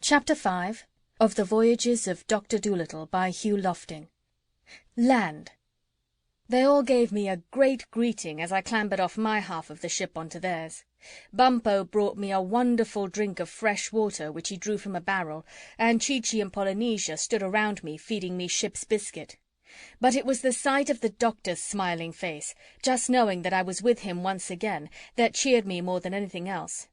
Chapter 5 of the Voyages of Dr. Dolittle by Hugh Lofting. Land. They all gave me a great greeting as I clambered off my half of the ship onto theirs. Bumpo brought me a wonderful drink of fresh water which he drew from a barrel, and Chi-Chi and Polynesia stood around me feeding me ship's biscuit. But it was the sight of the doctor's smiling face, just knowing that I was with him once again, that cheered me more than anything else.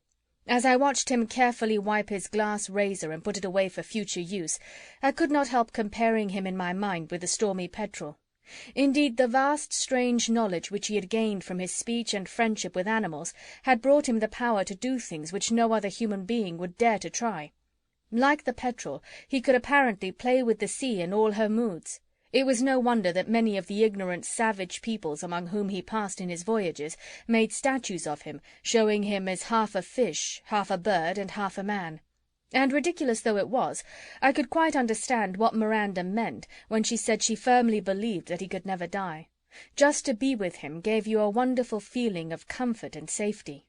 As I watched him carefully wipe his glass razor and put it away for future use, I could not help comparing him in my mind with the Stormy Petrel. Indeed, the vast, strange knowledge which he had gained from his speech and friendship with animals had brought him the power to do things which no other human being would dare to try. Like the Petrel, he could apparently play with the sea in all her moods. It was no wonder that many of the ignorant, savage peoples among whom he passed in his voyages made statues of him, showing him as half a fish, half a bird, and half a man. And ridiculous though it was, I could quite understand what Miranda meant when she said she firmly believed that he could never die. Just to be with him gave you a wonderful feeling of comfort and safety.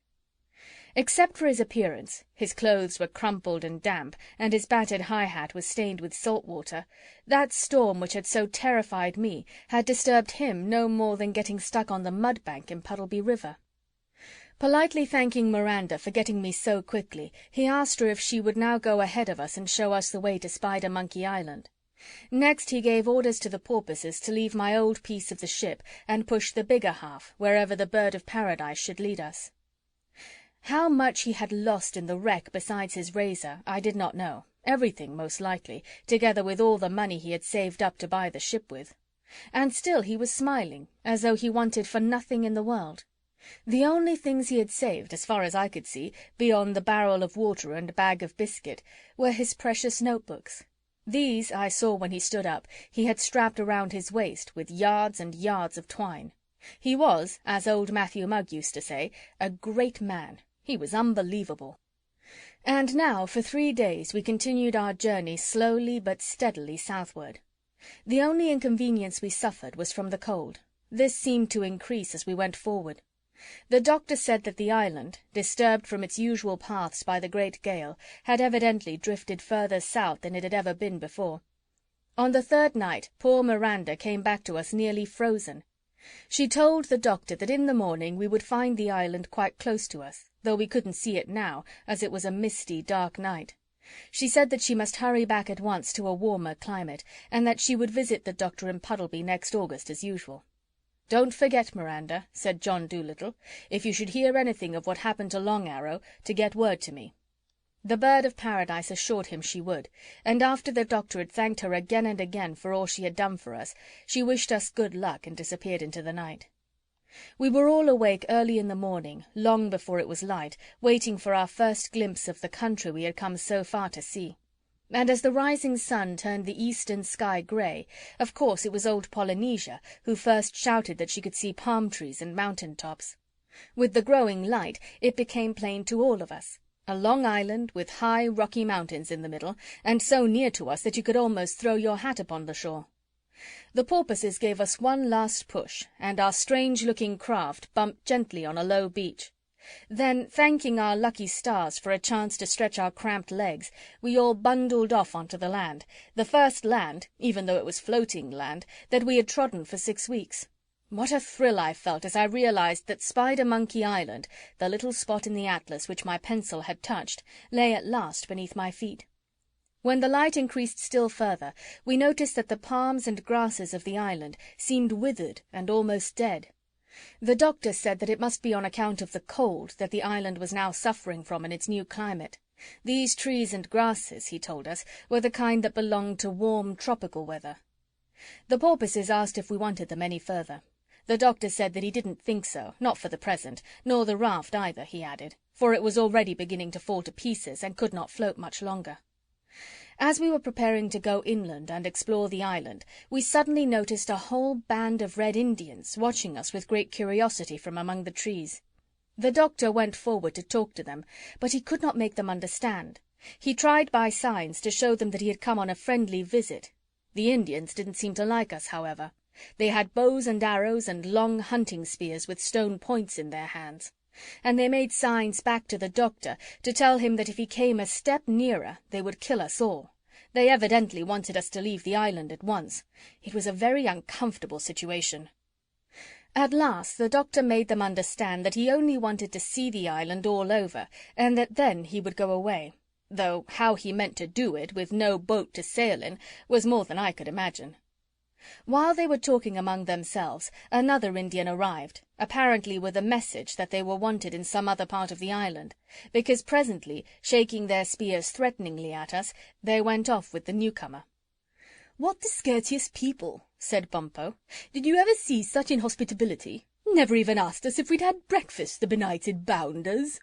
Except for his appearance, his clothes were crumpled and damp, and his battered high hat was stained with salt water, that storm which had so terrified me had disturbed him no more than getting stuck on the mud bank in Puddleby River. Politely thanking Miranda for getting me so quickly, he asked her if she would now go ahead of us and show us the way to Spidermonkey Island. Next he gave orders to the porpoises to leave my old piece of the ship and push the bigger half wherever the bird of paradise should lead us. How much he had lost in the wreck besides his razor, I did not know. Everything, most likely, together with all the money he had saved up to buy the ship with. And still he was smiling, as though he wanted for nothing in the world. The only things he had saved, as far as I could see, beyond the barrel of water and bag of biscuit, were his precious notebooks. These, I saw when he stood up, he had strapped around his waist with yards and yards of twine. He was, as old Matthew Mugg used to say, a great man. He was unbelievable. And now, for 3 days, we continued our journey slowly but steadily southward. The only inconvenience we suffered was from the cold. This seemed to increase as we went forward. The doctor said that the island, disturbed from its usual paths by the great gale, had evidently drifted further south than it had ever been before. On the 3rd night, poor Miranda came back to us nearly frozen. She told the doctor that in the morning we would find the island quite close to us, though we couldn't see it now, as it was a misty, dark night. She said that she must hurry back at once to a warmer climate, and that she would visit the doctor in Puddleby next August as usual. "Don't forget, Miranda," said John Dolittle, "if you should hear anything of what happened to Long Arrow, to get word to me." The bird of paradise assured him she would, and after the doctor had thanked her again and again for all she had done for us, she wished us good luck and disappeared into the night. We were all awake early in the morning, long before it was light, waiting for our first glimpse of the country we had come so far to see. And as the rising sun turned the eastern sky grey, of course it was old Polynesia who first shouted that she could see palm trees and mountain tops. With the growing light, it became plain to all of us. A long island with high, rocky mountains in the middle, and so near to us that you could almost throw your hat upon the shore. The porpoises gave us one last push, and our strange-looking craft bumped gently on a low beach. Then, thanking our lucky stars for a chance to stretch our cramped legs, we all bundled off onto the land, the first land, even though it was floating land, that we had trodden for 6 weeks. What a thrill I felt as I realized that Spidermonkey Island, the little spot in the atlas which my pencil had touched, lay at last beneath my feet. When the light increased still further, we noticed that the palms and grasses of the island seemed withered and almost dead. The doctor said that it must be on account of the cold that the island was now suffering from in its new climate. These trees and grasses, he told us, were the kind that belonged to warm tropical weather. The porpoises asked if we wanted them any further. The doctor said that he didn't think so, not for the present, nor the raft either, he added, for it was already beginning to fall to pieces and could not float much longer. As we were preparing to go inland and explore the island, we suddenly noticed a whole band of Red Indians watching us with great curiosity from among the trees. The doctor went forward to talk to them, but he could not make them understand. He tried by signs to show them that he had come on a friendly visit. The Indians didn't seem to like us, however. They had bows and arrows and long hunting spears with stone points in their hands. and they made signs back to the doctor to tell him that if he came a step nearer they would kill us all. They evidently wanted us to leave the island at once. It was a very uncomfortable situation. At last the doctor made them understand that he only wanted to see the island all over, and that then he would go away, though how he meant to do it, with no boat to sail in, was more than I could imagine. While they were talking among themselves, another Indian arrived, apparently with a message that they were wanted in some other part of the island, because presently, shaking their spears threateningly at us, they went off with the newcomer. "What discourteous people," said Bumpo. "Did you ever see such inhospitability? Never even asked us if we'd had breakfast, the benighted bounders."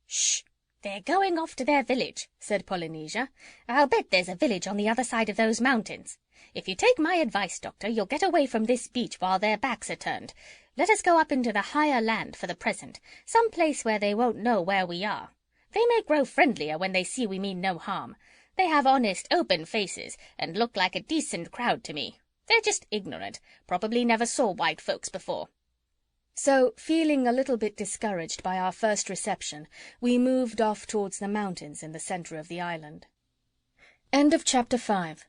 "Shh! They're going off to their village," said Polynesia. "I'll bet there's a village on the other side of those mountains. If you take my advice, Doctor, you'll get away from this beach while their backs are turned. Let us go up into the higher land for the present, some place where they won't know where we are. They may grow friendlier when they see we mean no harm. They have honest, open faces, and look like a decent crowd to me. They're just ignorant, probably never saw white folks before." So, feeling a little bit discouraged by our first reception, we moved off towards the mountains in the centre of the island. End of Chapter 5